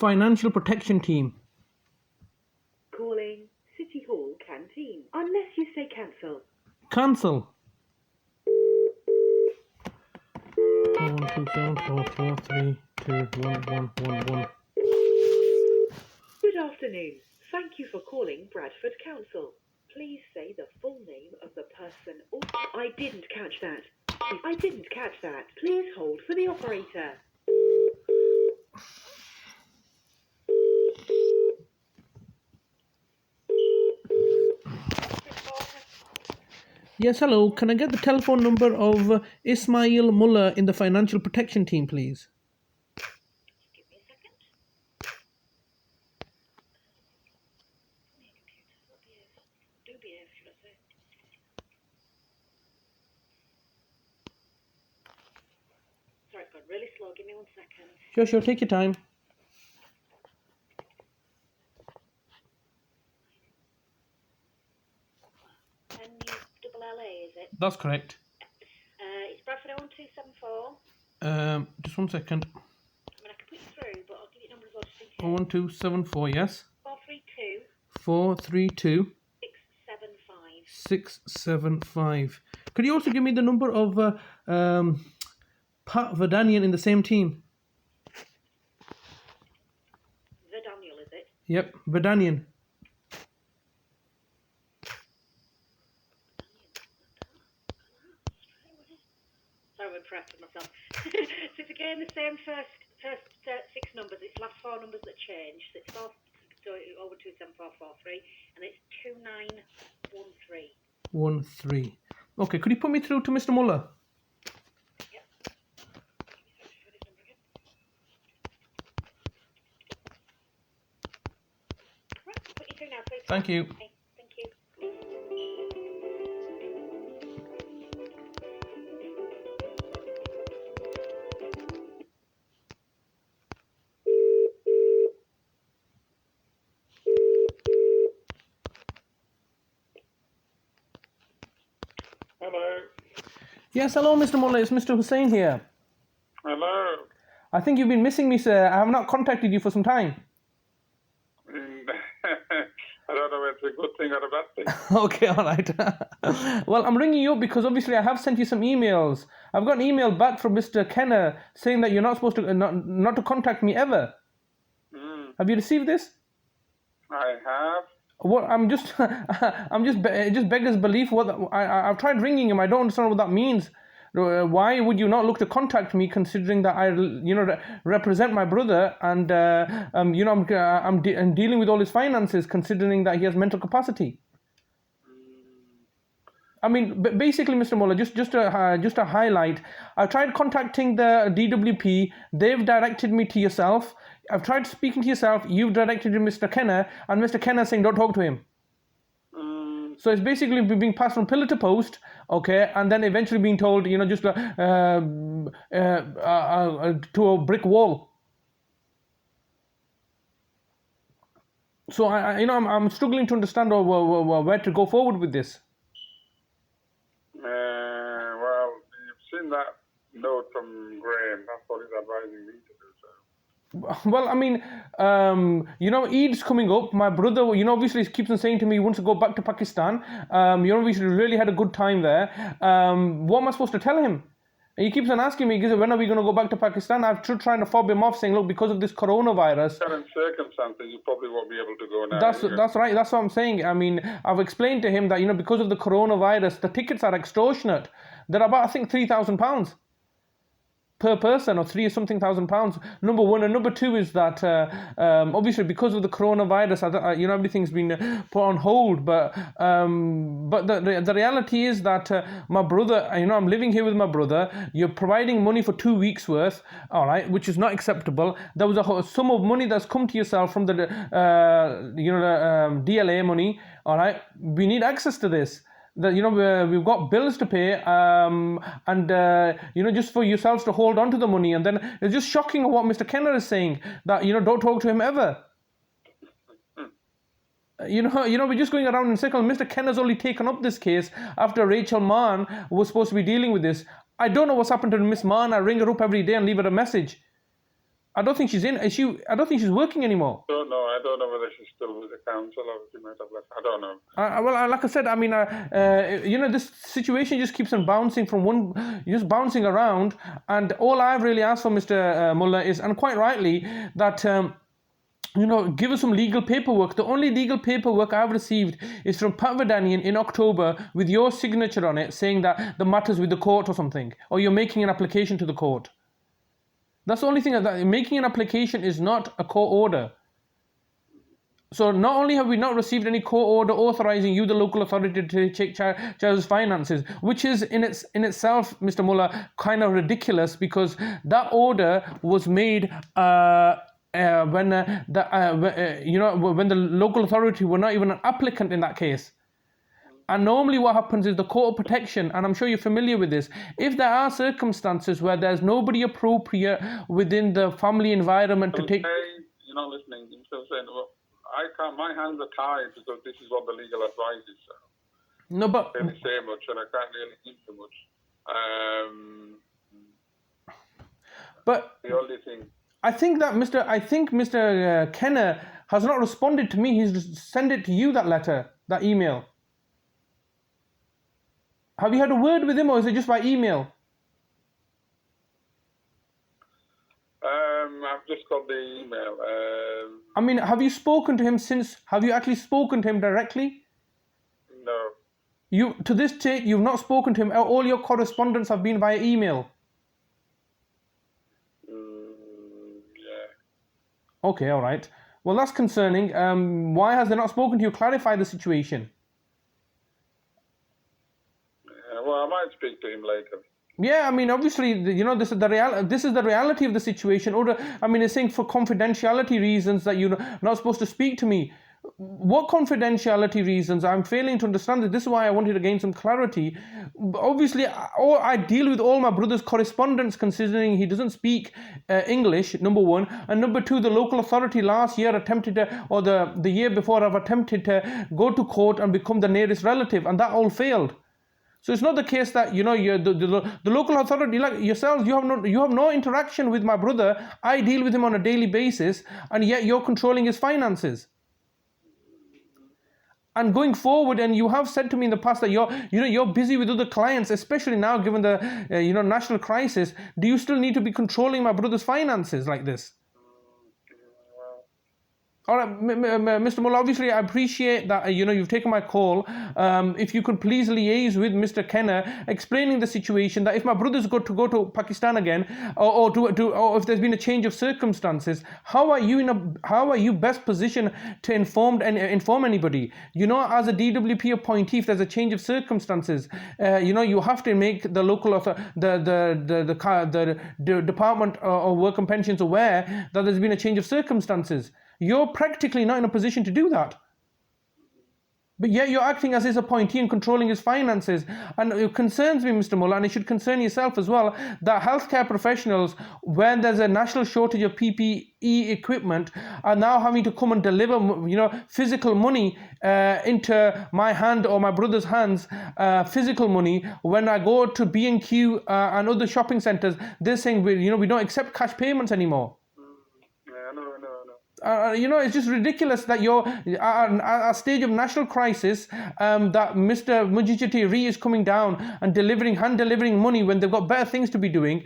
Financial Protection Team. Calling City Hall Canteen. Unless you say cancel. Cancel. 12744321111. Good afternoon. Thank you for calling Bradford Council. Please say the full name of the person or... I didn't catch that. Please hold for the operator. Yes, hello. Can I get the telephone number of Ismail Mulla in the Financial Protection Team, please? Give me a second. Do behave, should I say. Sorry, it's gone really slow. Give me 1 second. Sure. Take your time. NULLA, is it? That's correct. It's Bradford 01274. Just 1 second. I mean, I can put you through, but I'll give you numbers as well just in case. 01274, yes. 432 432 675. 675. Could you also give me the number of Pat Verdanian in the same team? Daniel, is it? Yep, Verdanian. Sorry, I'm impressed with myself. So it's again the same first 6 numbers. It's last 4 numbers that change. So it's 4, so over 27443, and it's 2913. 13. Okay, could you put me through to Mr. Muller? Yep. Sorry, this number again. Right, I'll put you through now, please. Thank you. Okay, thank you. Hello. Yes, hello, Mr. Muller. It's Mr. Hussain here. Hello. I think you've been missing me, sir. I have not contacted you for some time. I don't know if it's a good thing or a bad thing. Okay, all right. Well, I'm ringing you up because obviously I have sent you some emails. I've got an email back from Mr. Kenner saying that you're not supposed to not to contact me ever. Have you received this? I have. What I'm just it just beggars belief. I've tried ringing him. I don't understand what that means. Why would you not look to contact me, considering that I represent my brother and I'm dealing with all his finances, considering that he has mental capacity. I mean, basically, Mr. Muller, just to highlight, I tried contacting the DWP. They've directed me to yourself. I've tried speaking to yourself. You've directed to Mr. Kenner, and Mr. Kenner saying don't talk to him. So it's basically being passed from pillar to post, okay, and then eventually being told, just to a brick wall. So I'm struggling to understand where to go forward with this. Well, you've seen that note from Graham. That's what he's advising me to do. So. Well, I mean, Eid's coming up. My brother, obviously keeps on saying to me he wants to go back to Pakistan. Obviously really had a good time there. What am I supposed to tell him? He keeps on asking me, when are we going to go back to Pakistan? I've tried to fob him off, saying, look, because of this coronavirus. Current circumstances, you probably won't be able to go now. That's right. That's what I'm saying. I mean, I've explained to him that, because of the coronavirus, the tickets are extortionate. They're about, I think, £3,000 per person, or £3,000. Number one, and number two is that obviously because of the coronavirus, everything's been put on hold. But the reality is that my brother, I'm living here with my brother. You're providing money for 2 weeks worth, all right, which is not acceptable. There was a sum of money that's come to yourself from the DLA money, all right. We need access to this. That we've got bills to pay, just for yourselves to hold on to the money. And then it's just shocking what Mr. Kenner is saying, that don't talk to him ever. We're just going around in circles. Mr. Kenner's only taken up this case after Rachel Mann was supposed to be dealing with this. I don't know what's happened to Miss Mann. I ring her up every day and leave her a message. I don't think she's in. Is she? I don't think she's working anymore. Don't know. I don't know whether she's still with the council or she might have left. I don't know. Well, like I said, I mean, this situation just keeps on bouncing from just bouncing around. And all I've really asked for, Mr. Mulla, is, and quite rightly, that give us some legal paperwork. The only legal paperwork I've received is from Pat Vidanian in October with your signature on it, saying that the matter's with the court or something, or you're making an application to the court. That's the only thing. That making an application is not a court order. So not only have we not received any court order authorizing you, the local authority, to take child's finances, which is in itself, Mr. Mulla, kind of ridiculous, because that order was made when the local authority were not even an applicant in that case. And normally what happens is the court of protection, and I'm sure you're familiar with this, if there are circumstances where there's nobody appropriate within the family environment to take... You're not listening. I'm still saying, well, I can't, my hands are tied because this is what the legal advice is. So. No, but... I can't say much and I can't really give too much. But... The only thing... I think Mr. Kenner has not responded to me. He's just sent it to you, that letter, that email. Have you had a word with him, or is it just by email? I've just got the email. I mean, have you spoken to him since? Have you actually spoken to him directly? No. To this date, you've not spoken to him. All your correspondence have been via email. Yeah. Okay, all right. Well, that's concerning. Why has they not spoken to you? Clarify the situation. Well, I might speak to him later. Yeah, I mean, obviously, this is the reality of the situation. Or, I mean, it's saying for confidentiality reasons that you're not supposed to speak to me. What confidentiality reasons? I'm failing to understand it. This is why I wanted to gain some clarity. Obviously, I deal with all my brother's correspondence, considering he doesn't speak English, number one. And number two, the local authority last year attempted to, or the year before, have attempted to go to court and become the nearest relative, and that all failed. So it's not the case that the local authority, like yourselves, you have no interaction with my brother. I deal with him on a daily basis, and yet you're controlling his finances. And going forward, and you have said to me in the past that you're busy with other clients, especially now given the national crisis. Do you still need to be controlling my brother's finances like this? All right, Mr. Mulla, obviously I appreciate that you've taken my call. If you could please liaise with Mr. Kenner, explaining the situation, that if my brother's got to go to Pakistan again, or if there's been a change of circumstances, how are you best positioned to inform anybody? As a DWP appointee, if there's a change of circumstances, you have to make the local the Department of Work and Pensions aware that there's been a change of circumstances. You're practically not in a position to do that. But yet you're acting as his appointee and controlling his finances. And it concerns me, Mr. Mulla, and it should concern yourself as well, that healthcare professionals, when there's a national shortage of PPE equipment, are now having to come and deliver, physical money into my hand or my brother's hands, physical money. When I go to B&Q and other shopping centres, they're saying, we don't accept cash payments anymore. It's just ridiculous that you're at a stage of national crisis, that Mr. Mujijati Ree is coming down and hand delivering money when they've got better things to be doing.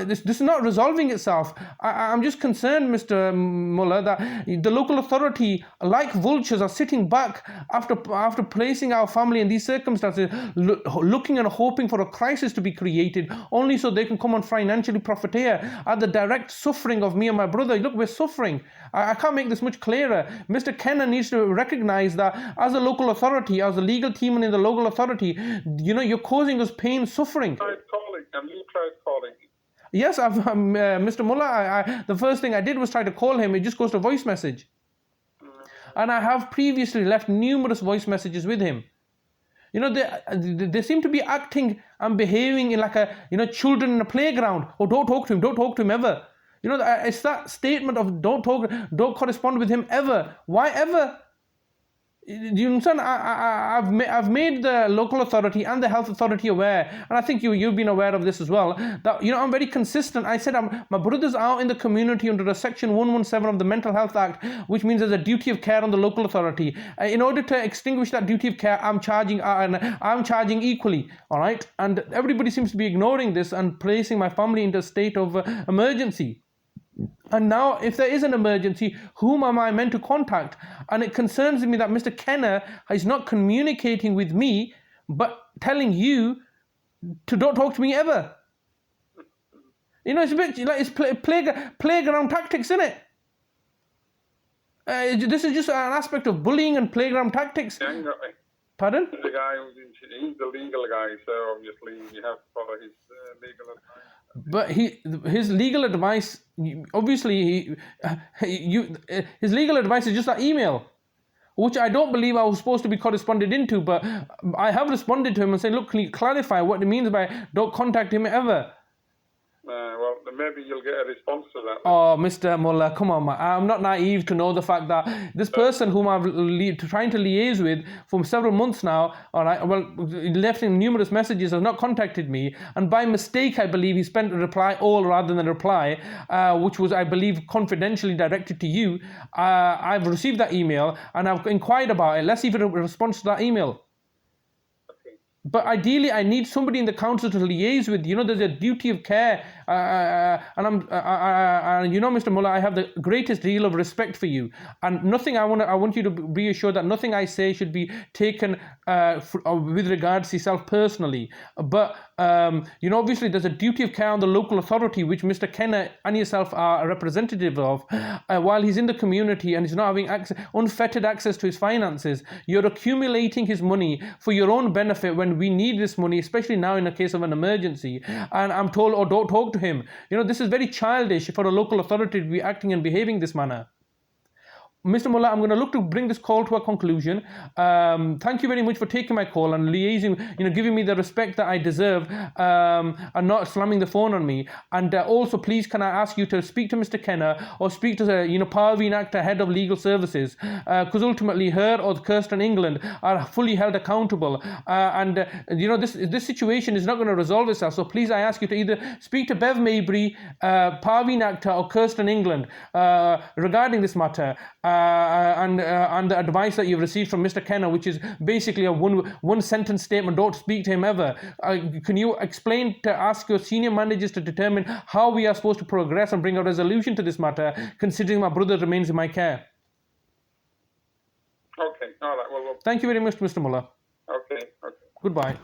This is not resolving itself. I'm just concerned, Mr. Mulla, that the local authority, like vultures, are sitting back after placing our family in these circumstances, looking and hoping for a crisis to be created, only so they can come and financially profiteer at the direct suffering of me and my brother. Look, we're suffering. I can't make this much clearer. Mr. Kenner needs to recognize that as a local authority, as a legal team in the local authority, you're causing us pain, suffering. You tried calling. Yes, Mr. Mulla, the first thing I did was try to call him. It just goes to voice message. And I have previously left numerous voice messages with him. They seem to be acting and behaving in like children in a playground. Oh, don't talk to him ever. It's that statement of don't correspond with him ever. Why ever? Do you understand? I've made the local authority and the health authority aware, and I think you've been aware of this as well. That I'm very consistent. I said my brother's out in the community under the Section 117 of the Mental Health Act, which means there's a duty of care on the local authority. In order to extinguish that duty of care, I'm charging equally. All right, and everybody seems to be ignoring this and placing my family into a state of emergency. And now, if there is an emergency, whom am I meant to contact? And it concerns me that Mr. Kenner is not communicating with me, but telling you to don't talk to me ever. It's a bit like it's playground tactics, isn't it? This is just an aspect of bullying and playground tactics. Pardon? The guy he's the legal guy, so obviously you have to follow his legal advice. But his legal advice, obviously, his legal advice is just that email, which I don't believe I was supposed to be corresponded into. But I have responded to him and said, look, can you clarify what it means by don't contact him ever? Well, maybe you'll get a response to that. Oh, Mr. Mulla, come on, man. I'm not naive to know the fact that this person whom I've trying to liaise with for several months now, all right, well, left in numerous messages, has not contacted me, and by mistake, I believe he spent a reply all rather than a reply, which was, I believe, confidentially directed to you. I've received that email and I've inquired about it. Let's even respond to that email. But ideally, I need somebody in the council to liaise with. There's a duty of care, and Mr. Mulla, I have the greatest deal of respect for you, and nothing. I want you to be assured that nothing I say should be taken with regards to yourself personally. But obviously, there's a duty of care on the local authority, which Mr. Kenner and yourself are a representative of. While he's in the community and he's not having unfettered access to his finances, you're accumulating his money for your own benefit when we need this money, especially now in a case of an emergency. And I'm told, oh, don't talk to him. This is very childish for a local authority to be acting and behaving this manner. Mr. Mulla, I'm going to look to bring this call to a conclusion. Thank you very much for taking my call and liaising, giving me the respect that I deserve, and not slamming the phone on me. And also, please, can I ask you to speak to Mr. Kenner or speak to Parveen Akhtar, head of legal services, because ultimately her or Kirsten England are fully held accountable. This situation is not going to resolve itself. So please, I ask you to either speak to Bev Mabry, Parveen Akhtar, or Kirsten England regarding this matter. And the advice that you've received from Mr. Kenner, which is basically a one sentence statement, don't speak to him ever. Can you ask your senior managers to determine how we are supposed to progress and bring a resolution to this matter, considering my brother remains in my care? Okay, all right. Well, thank you very much, Mr. Mulla. Okay. Goodbye.